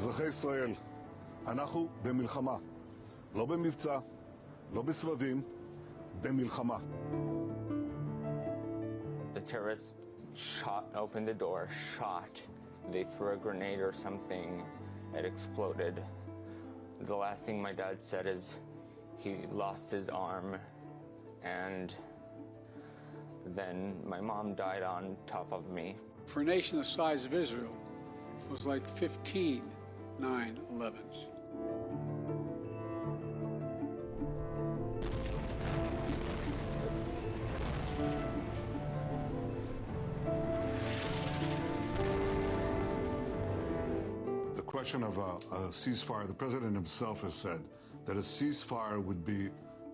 אזרחי ישראל, אנחנו במלחמה. לא במבצע, לא בסבבים, במלחמה. The terrorists opened the door, shot. They threw a grenade or something. It exploded. The last thing my dad said is he lost his arm, and then my mom died on top of me. For a nation the size of Israel, it was like 15 9/11s. The question of a ceasefire, the president himself has said that a ceasefire would be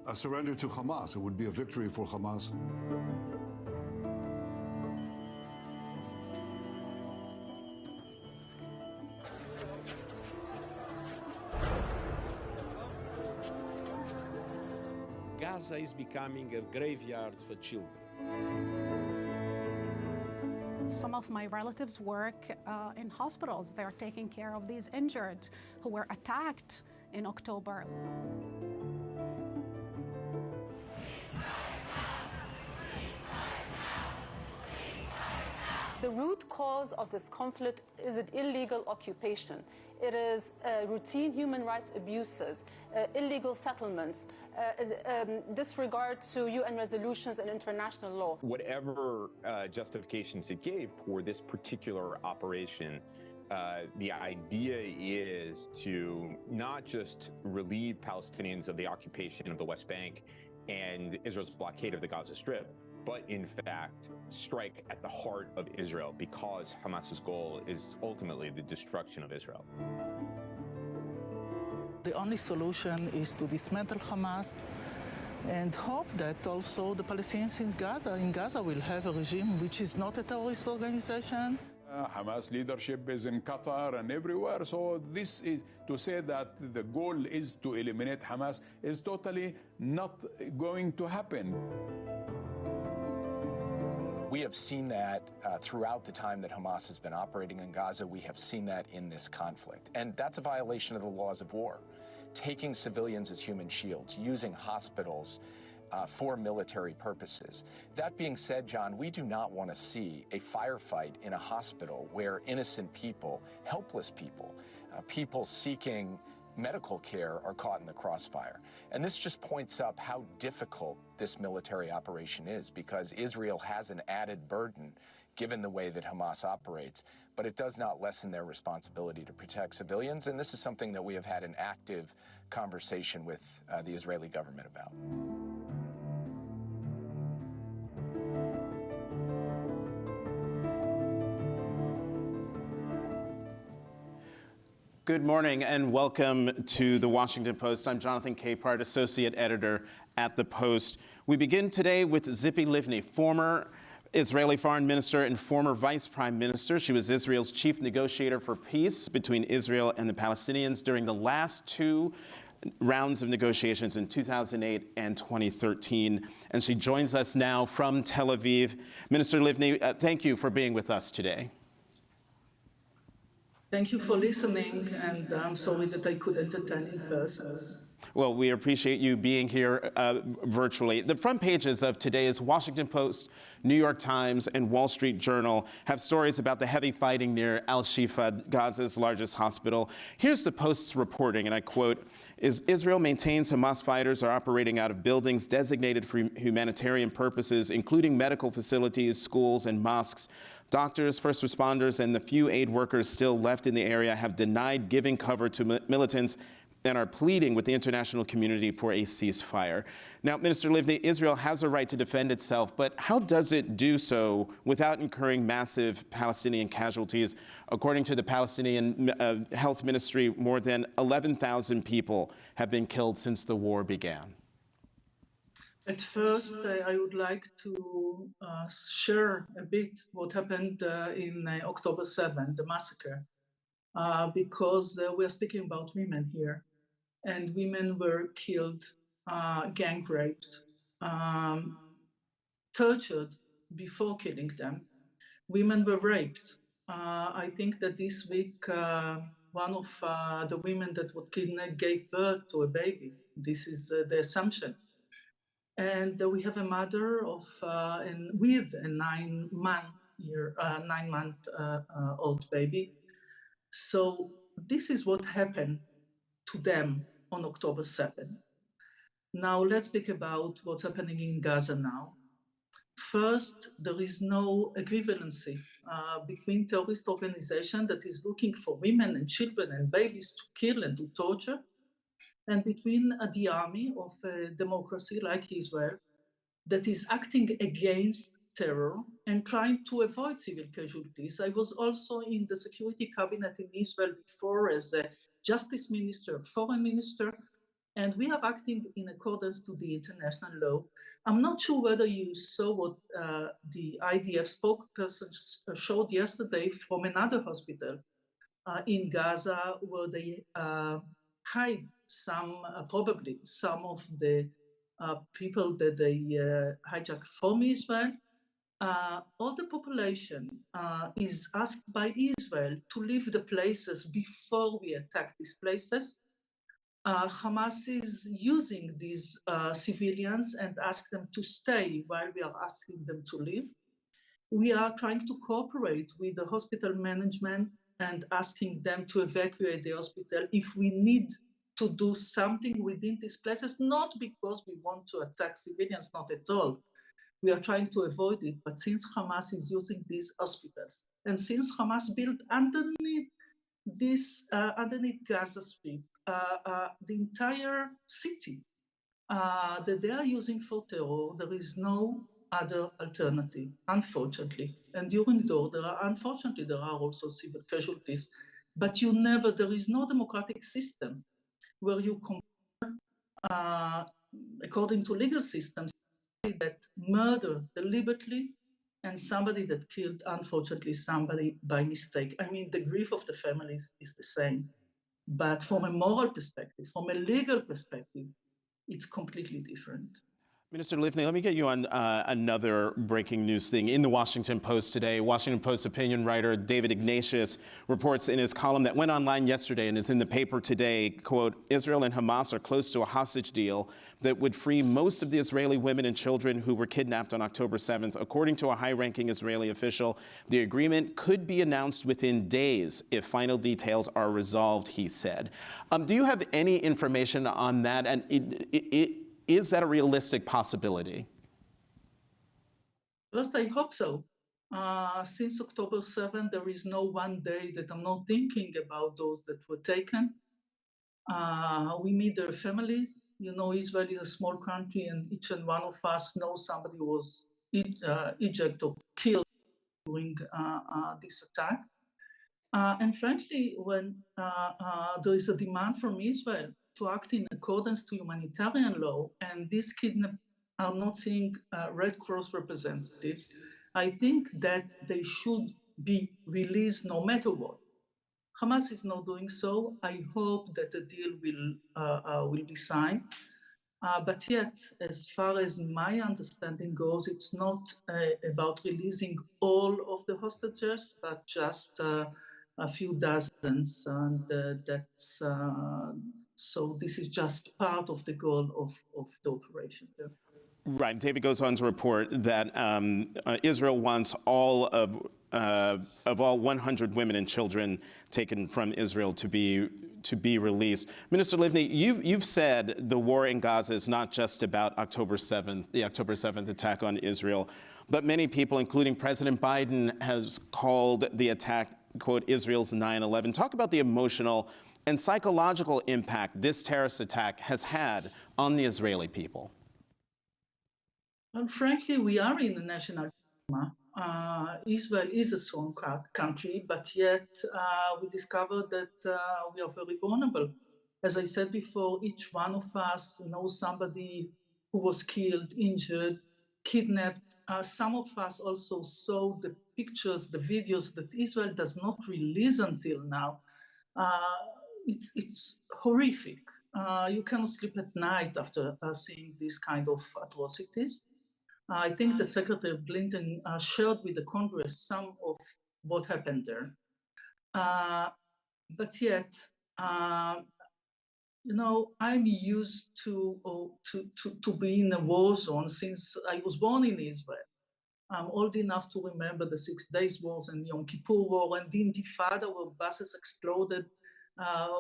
a surrender to Hamas. It would be a victory for Hamas. Gaza is becoming a graveyard for children. Some of my relatives work in hospitals. They're taking care of these injured who were attacked in October. The root cause of this conflict is an illegal occupation. It is routine human rights abuses, illegal settlements, disregard to UN resolutions and international law. Whatever justifications it gave for this particular operation, the idea is to not just relieve Palestinians of the occupation of the West Bank and Israel's blockade of the Gaza Strip, but in fact strike at the heart of Israel, because Hamas's goal is ultimately the destruction of Israel. The only solution is to dismantle Hamas and hope that also the Palestinians in Gaza will have a regime which is not a terrorist organization. Hamas leadership is in Qatar and everywhere, so this is to say that the goal is to eliminate Hamas is totally not going to happen. We have seen that throughout the time that Hamas has been operating in Gaza. We have seen that in this conflict. And that's a violation of the laws of war. Taking civilians as human shields, using hospitals for military purposes. That being said, John, we do not want to see a firefight in a hospital where innocent people, helpless people, people seeking medical care are caught in the crossfire. And this just points up how difficult this military operation is, because Israel has an added burden given the way that Hamas operates, but it does not lessen their responsibility to protect civilians. And this is something that we have had an active conversation with the Israeli government about. Good morning and welcome to the Washington Post. I'm Jonathan Capehart, Associate Editor at the Post. We begin today with Tzipi Livni, former Israeli Foreign Minister and former Vice Prime Minister. She was Israel's chief negotiator for peace between Israel and the Palestinians during the last two rounds of negotiations in 2008 and 2013. And she joins us now from Tel Aviv. Minister Livni, thank you for being with us today. Thank you for listening, and I'm sorry that I couldn't attend in person. Well, we appreciate you being here virtually. The front pages of today's Washington Post, New York Times, and Wall Street Journal have stories about the heavy fighting near Al-Shifa, Gaza's largest hospital. Here's the Post's reporting, and I quote, Israel maintains Hamas fighters are operating out of buildings designated for humanitarian purposes, including medical facilities, schools, and mosques. Doctors, first responders, and the few aid workers still left in the area have denied giving cover to militants and are pleading with the international community for a ceasefire. Now, Minister Livni, Israel has a right to defend itself, but how does it do so without incurring massive Palestinian casualties? According to the Palestinian Health Ministry, more than 11,000 people have been killed since the war began. At first, I would like to share a bit what happened in October 7, the massacre, because we are speaking about women here, and women were killed, gang raped, tortured before killing them. Women were raped. I think that this week one of the women that was kidnapped gave birth to a baby. This is the assumption. And we have a mother of with a 9-month-old baby. So this is what happened to them on October 7th. Now let's speak about what's happening in Gaza now. First, there is no equivalency between terrorist organization that is looking for women and children and babies to kill and to torture, and between the army of a democracy like Israel that is acting against terror and trying to avoid civil casualties. I was also in the security cabinet in Israel before as the justice minister, foreign minister, and we are acting in accordance to the international law. I'm not sure whether you saw what the IDF spokesperson showed yesterday from another hospital in Gaza, where they hide probably some of the people that they hijacked from Israel. All the population is asked by Israel to leave the places before we attack these places. Hamas is using these civilians and ask them to stay while we are asking them to leave. We are trying to cooperate with the hospital management and asking them to evacuate the hospital if we need to do something within these places, not because we want to attack civilians, not at all. We are trying to avoid it, but since Hamas is using these hospitals, and since Hamas built underneath Gaza Strip, the entire city that they are using for terror, there is no other alternative, unfortunately. And during the war, unfortunately, there are also civil casualties, but there is no democratic system where you compare, according to legal systems, that murder deliberately and somebody that killed, unfortunately, somebody by mistake. I mean, the grief of the families is the same. But from a moral perspective, from a legal perspective, it's completely different. Minister Livni, let me get you on another breaking news thing. In the Washington Post today, Washington Post opinion writer David Ignatius reports in his column that went online yesterday and is in the paper today, quote, Israel and Hamas are close to a hostage deal that would free most of the Israeli women and children who were kidnapped on October 7th. According to a high-ranking Israeli official, the agreement could be announced within days if final details are resolved, he said. Do you have any information on that? And is that a realistic possibility? First, I hope so. Since October 7th, there is no one day that I'm not thinking about those that were taken. We meet their families. You know, Israel is a small country, and each and one of us knows somebody who was ejected or killed during this attack. And frankly, when there is a demand from Israel to act in accordance to humanitarian law, and these kidnapped are not seeing Red Cross representatives, I think that they should be released no matter what. Hamas is not doing so. I hope that the deal will be signed. But yet, as far as my understanding goes, it's not about releasing all of the hostages, but just a few dozens, and that's so this is just part of the goal of the operation. Right. David goes on to report that Israel wants all of all 100 women and children taken from Israel to be released. Minister Livni, you've said the war in Gaza is not just about October 7th, the October 7th attack on Israel, but many people, including President Biden, has called the attack, quote, Israel's 9/11. Talk about the emotional and psychological impact this terrorist attack has had on the Israeli people. Well, frankly, we are in a national dilemma. Israel is a strong country, but yet we discovered that we are very vulnerable. As I said before, each one of us knows somebody who was killed, injured, kidnapped. Some of us also saw the pictures, the videos that Israel does not release until now. It's horrific. You cannot sleep at night after seeing these kind of atrocities. I think the Secretary of Blinken shared with the Congress some of what happened there. but yet, you know, I'm used to be in a war zone since I was born in Israel. I'm old enough to remember the 6 Days Wars and Yom Kippur War and the Intifada, where buses exploded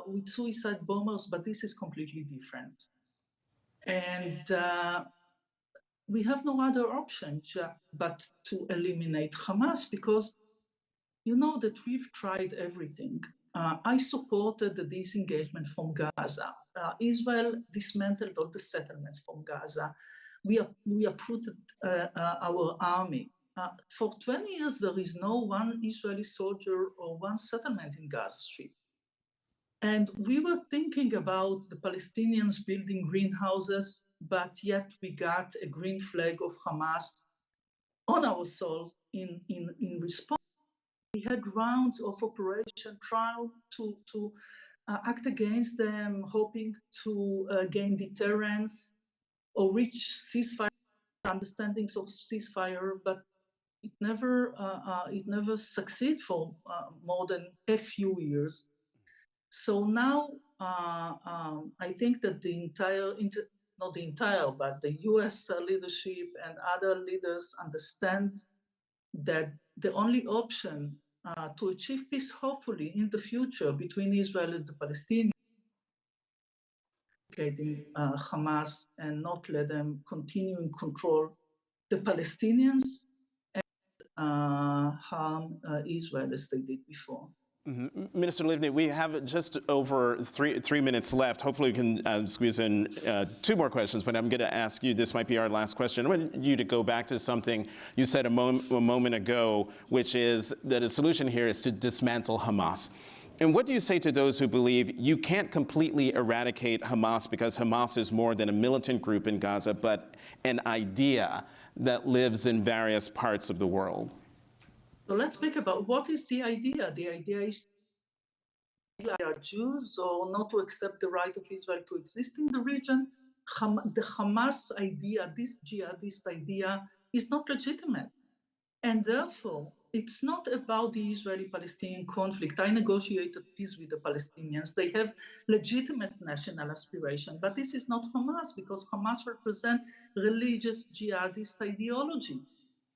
with suicide bombers, but this is completely different. And we have no other option but to eliminate Hamas, because you know that we've tried everything. I supported the disengagement from Gaza. Israel dismantled all the settlements from Gaza. We uprooted our army. For 20 years, there is no one Israeli soldier or one settlement in Gaza Strip. And we were thinking about the Palestinians building greenhouses, but yet we got a green flag of Hamas on our soils in response. We had rounds of operation trying to act against them, hoping to gain deterrence or reach ceasefire understandings of ceasefire, but it never succeeded for more than a few years. So now I think that not the entire, but the US leadership and other leaders understand that the only option to achieve peace, hopefully, in the future between Israel and the Palestinians, Hamas and not let them continue and control the Palestinians and harm Israel as they did before. Mm-hmm. Minister Livni, we have just over three minutes left. Hopefully we can squeeze in 2 more questions, but I'm going to ask you, this might be our last question. I want you to go back to something you said a moment ago, which is that a solution here is to dismantle Hamas. And what do you say to those who believe you can't completely eradicate Hamas because Hamas is more than a militant group in Gaza, but an idea that lives in various parts of the world? So let's think about what is the idea. The idea is they are Jews or not to accept the right of Israel to exist in the region. The Hamas idea, this jihadist idea, is not legitimate. And therefore, it's not about the Israeli-Palestinian conflict. I negotiated peace with the Palestinians. They have legitimate national aspiration, but this is not Hamas, because Hamas represents religious jihadist ideology.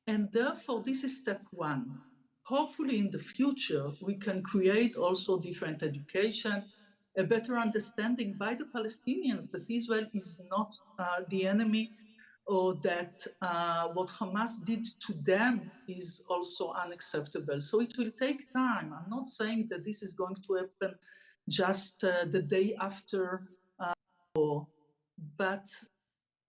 And therefore, this is step 1. Hopefully, in the future, we can create also different education, a better understanding by the Palestinians that Israel is not the enemy, or that what Hamas did to them is also unacceptable. So it will take time. I'm not saying that this is going to happen just the day after war, but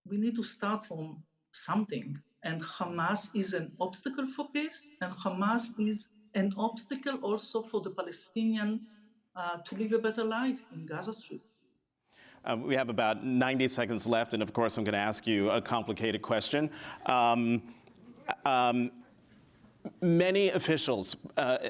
we need to start from something. And Hamas is an obstacle for peace, and Hamas is an obstacle also for the Palestinian to live a better life in Gaza Strip. We have about 90 seconds left, and of course I'm going to ask you a complicated question. Many officials,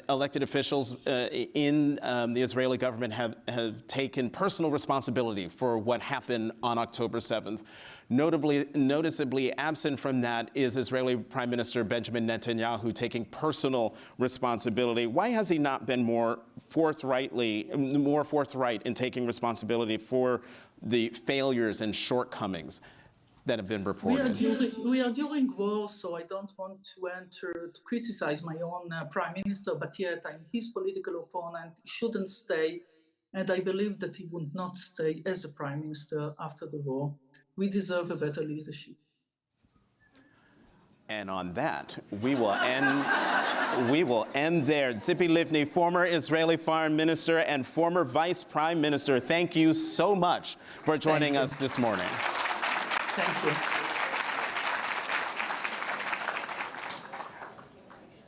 elected officials in the Israeli government have taken personal responsibility for what happened on October 7th. Noticeably absent from that is Israeli Prime Minister Benjamin Netanyahu taking personal responsibility. Why has he not been more forthright in taking responsibility for the failures and shortcomings that have been reported? We are during war, so I don't want to criticize my own prime minister, but yet I'm his political opponent. He shouldn't stay, and I believe that he would not stay as a prime minister after the war. We deserve a better leadership. And on that, we will end there. Tzipi Livni, former Israeli foreign minister and former vice prime minister, thank you so much for joining us this morning. Thank you.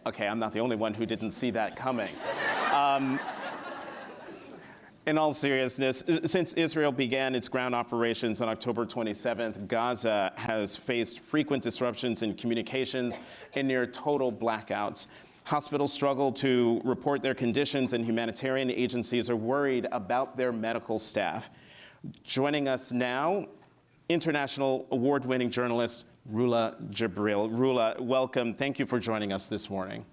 Okay, I'm not the only one who didn't see that coming. In all seriousness, since Israel began its ground operations on October 27th, Gaza has faced frequent disruptions in communications and near total blackouts. Hospitals struggle to report their conditions, and humanitarian agencies are worried about their medical staff. Joining us now, international award-winning journalist Rula Jebreal. Rula, welcome. Thank you for joining us this morning.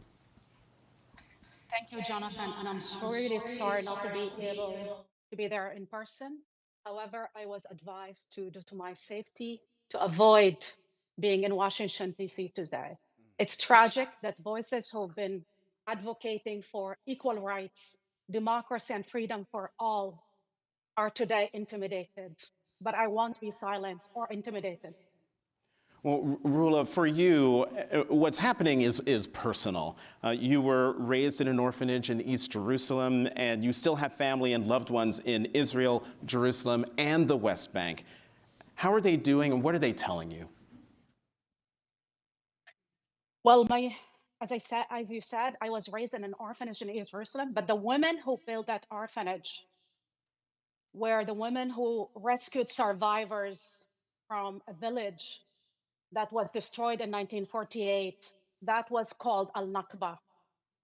Thank you, Jonathan. And I'm really sorry not to be able to be there in person. However, I was advised to, due to my safety, to avoid being in Washington, D.C. today. It's tragic that voices who've been advocating for equal rights, democracy, and freedom for all are today intimidated. But I won't be silenced or intimidated. Well, Rula, for you, what's happening is personal. You were raised in an orphanage in East Jerusalem, and you still have family and loved ones in Israel, Jerusalem, and the West Bank. How are they doing, and what are they telling you? Well, as you said, I was raised in an orphanage in East Jerusalem, but the women who built that orphanage were the women who rescued survivors from a village that was destroyed in 1948. That was called Al-Nakba,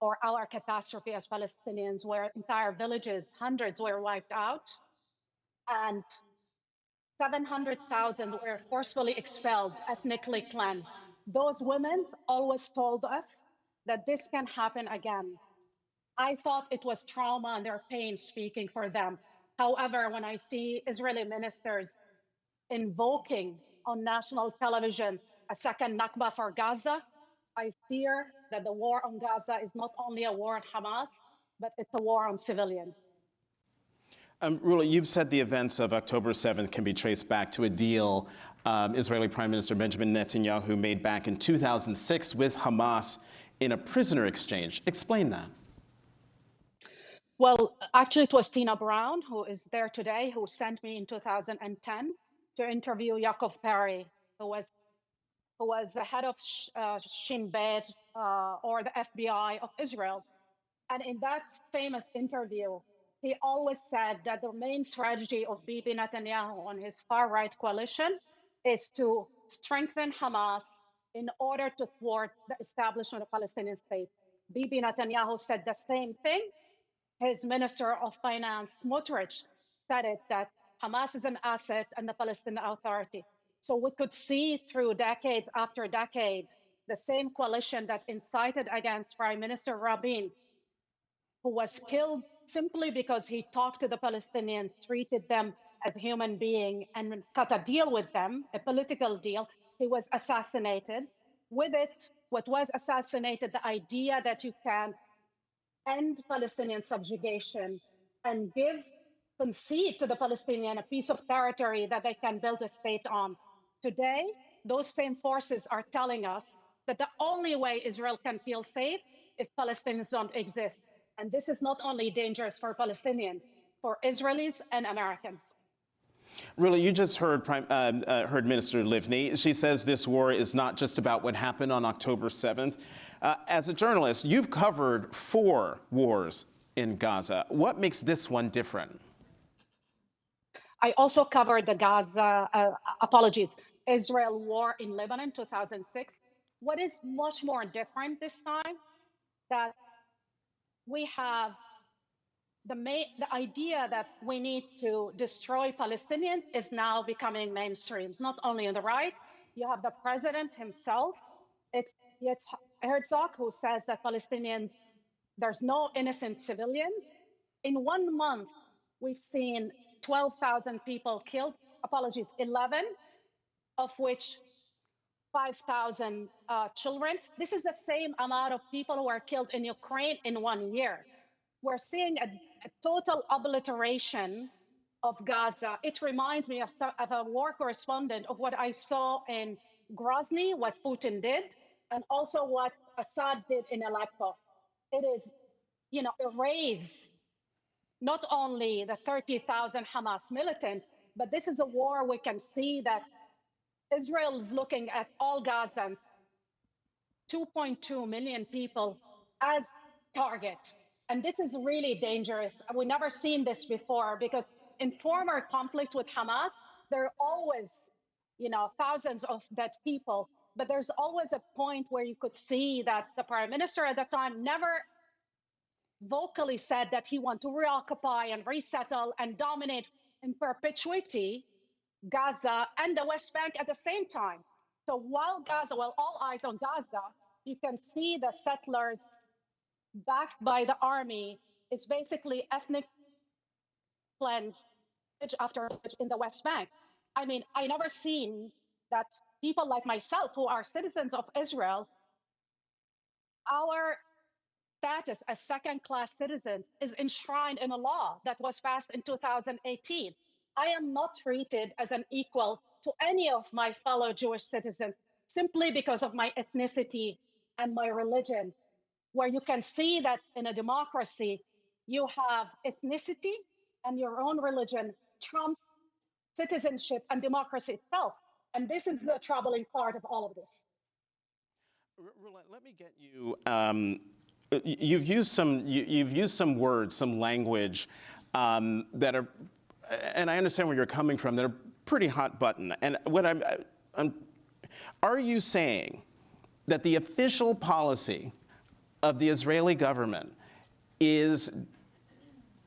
or our catastrophe as Palestinians, where entire villages, hundreds were wiped out, and 700,000 were forcefully expelled, ethnically cleansed. Those women always told us that this can happen again. I thought it was trauma and their pain speaking for them. However, when I see Israeli ministers invoking on national television a second Nakba for Gaza, I fear that the war on Gaza is not only a war on Hamas, but it's a war on civilians. Rula, you've said the events of October 7th can be traced back to a deal Israeli Prime Minister Benjamin Netanyahu made back in 2006 with Hamas in a prisoner exchange. Explain that. Well, actually, it was Tina Brown, who is there today, who sent me in 2010 to interview Yaakov Perry, who was the head of Shin Bet or the FBI of Israel. And in that famous interview, he always said that the main strategy of Bibi Netanyahu and his far-right coalition is to strengthen Hamas in order to thwart the establishment of a Palestinian state. Bibi Netanyahu said the same thing. His Minister of Finance, Smotrich, said it, that Hamas is an asset and the Palestinian Authority. So we could see through decades after decade, the same coalition that incited against Prime Minister Rabin, who was killed simply because he talked to the Palestinians, treated them as human beings, and cut a deal with them, a political deal. He was assassinated. With it, what was assassinated, the idea that you can end Palestinian subjugation and concede to the Palestinian a piece of territory that they can build a state on. Today, those same forces are telling us that the only way Israel can feel safe if Palestinians don't exist. And this is not only dangerous for Palestinians, for Israelis and Americans. Rula, you just heard Minister Livni. She says this war is not just about what happened on October 7th. As a journalist, you've covered 4 wars in Gaza. What makes this one different? I also covered the Israel war in Lebanon, 2006. What is much more different this time, that we have the idea that we need to destroy Palestinians is now becoming mainstream. It's not only on the right. You have the president himself. It's Herzog who says that Palestinians, there's no innocent civilians. In 1 month, we've seen 12,000 people killed, 11 of which 5,000 children. This is the same amount of people who are killed in Ukraine in 1 year. We're seeing a total obliteration of Gaza. It reminds me of a war correspondent of what I saw in Grozny, what Putin did, and also what Assad did in Aleppo. It is, erase not only the 30,000 Hamas militant, but this is a war we can see that Israel is looking at all Gazans, 2.2 million people, as target. And this is really dangerous. We've never seen this before, because in former conflict with Hamas, there are always, thousands of dead people. But there's always a point where you could see that the prime minister at the time never vocally said that he wants to reoccupy and resettle and dominate in perpetuity Gaza and the West Bank at the same time. So while all eyes on Gaza, you can see the settlers backed by the army is basically ethnic cleanse after in the West Bank. I mean, I never seen that people like myself who are citizens of Israel, our status as second-class citizens is enshrined in a law that was passed in 2018. I am not treated as an equal to any of my fellow Jewish citizens simply because of my ethnicity and my religion, where you can see that in a democracy, you have ethnicity and your own religion trump citizenship and democracy itself. And this is the troubling part of all of this. Rula, let me get you. You've used some words, some language that are, and I understand where you're coming from, that are pretty hot button. And what are you saying that the official policy of the Israeli government is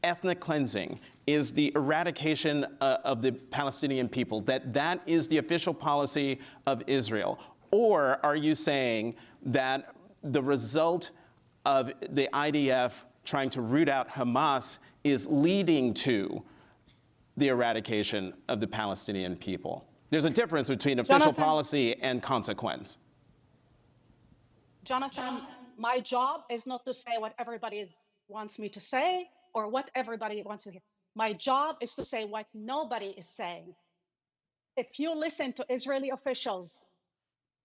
ethnic cleansing, is the eradication of the Palestinian people, that is the official policy of Israel? Or are you saying that the result of the IDF trying to root out Hamas is leading to the eradication of the Palestinian people? There's a difference between official policy and consequence. Jonathan, my job is not to say what everybody wants me to say or what everybody wants to hear. My job is to say what nobody is saying. If you listen to Israeli officials,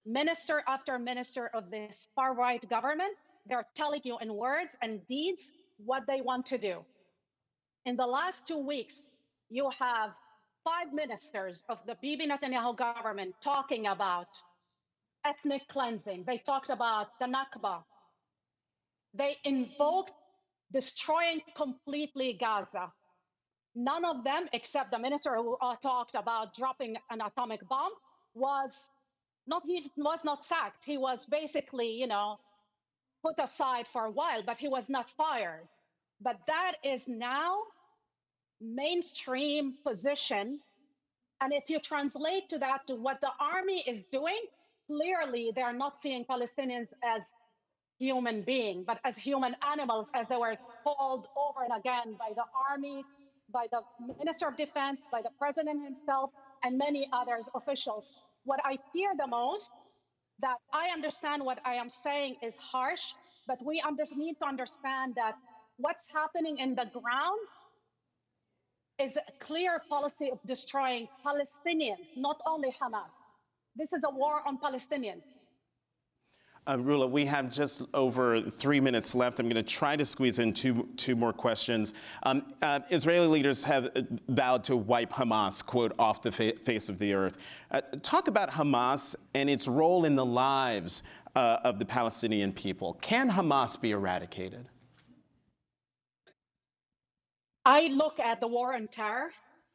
minister after minister of this far-right government, they're telling you in words and deeds what they want to do. In the last 2 weeks, you have 5 ministers of the Bibi Netanyahu government talking about ethnic cleansing. They talked about the Nakba. They invoked destroying completely Gaza. None of them, except the minister who talked about dropping an atomic bomb, was not sacked. He was basically, put aside for a while, but he was not fired. But that is now mainstream position. And if you translate to that to what the army is doing, clearly they're not seeing Palestinians as human beings, but as human animals, as they were called over and again by the army, by the Minister of Defense, by the president himself, and many others officials. What I fear the most, that I understand what I am saying is harsh, but we need to understand that what's happening in the ground is a clear policy of destroying Palestinians, not only Hamas. This is a war on Palestinians. Rula, we have just over 3 minutes left. I'm going to try to squeeze in two more questions. Israeli leaders have vowed to wipe Hamas, quote, off the face of the earth. Talk about Hamas and its role in the lives of the Palestinian people. Can Hamas be eradicated? I look at the war on terror,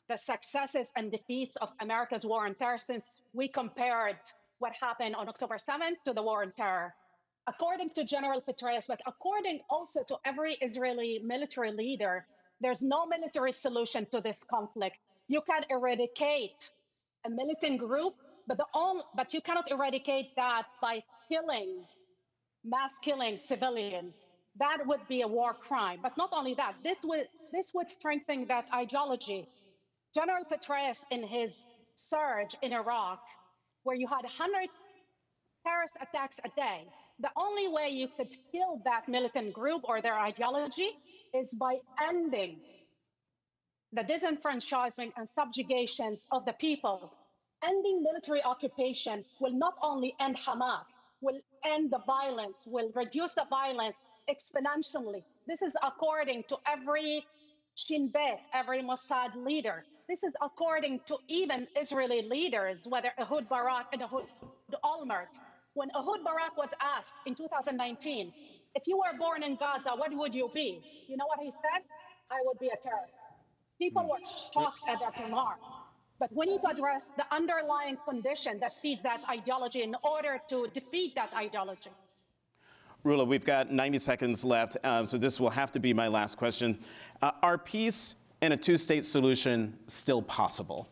the successes and defeats of America's war on terror since we compared what happened on October 7th to the war on terror. According to General Petraeus, but according also to every Israeli military leader, there's no military solution to this conflict. You can eradicate a militant group, but you cannot eradicate that by mass killing civilians. That would be a war crime. But not only that, this would strengthen that ideology. General Petraeus, in his surge in Iraq, where you had 100 terrorist attacks a day, the only way you could kill that militant group or their ideology is by ending the disenfranchisement and subjugations of the people. Ending military occupation will not only end Hamas, will end the violence, will reduce the violence exponentially. This is according to every Shin Bet, every Mossad leader. This is according to even Israeli leaders, whether Ehud Barak and Ehud Olmert. When Ehud Barak was asked in 2019, if you were born in Gaza, what would you be? You know what he said? I would be a terrorist. People were shocked at that remark. But we need to address the underlying condition that feeds that ideology in order to defeat that ideology. Rula, we've got 90 seconds left, so this will have to be my last question. Are peace and a two-state solution still possible?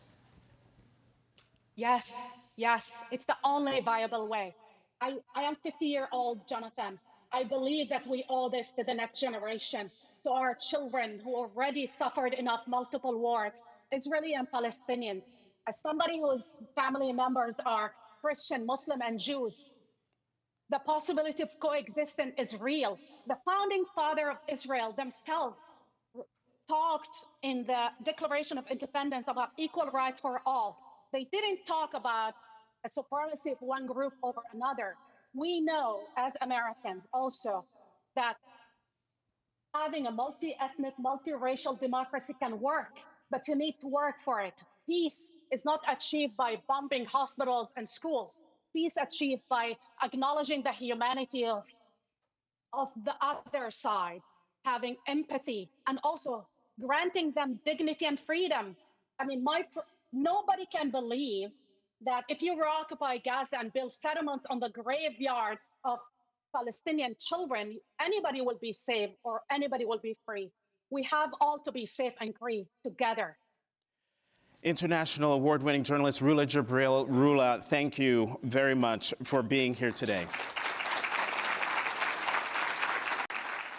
Yes, it's the only viable way. I am 50-year-old, Jonathan. I believe that we owe this to the next generation, to our children who already suffered enough multiple wars, Israeli and Palestinians. As somebody whose family members are Christian, Muslim, and Jews, the possibility of coexistence is real. The founding father of Israel themselves talked in the Declaration of Independence about equal rights for all. They didn't talk about a supremacy of one group over another. We know as Americans also that having a multi-ethnic, multiracial democracy can work, but you need to work for it. Peace is not achieved by bombing hospitals and schools. Peace achieved by acknowledging the humanity of the other side, having empathy, and also granting them dignity and freedom. I mean, nobody can believe that if you occupy Gaza and build settlements on the graveyards of Palestinian children, anybody will be safe or anybody will be free. We have all to be safe and free together. International award-winning journalist Rula Jebreal. Rula, thank you very much for being here today.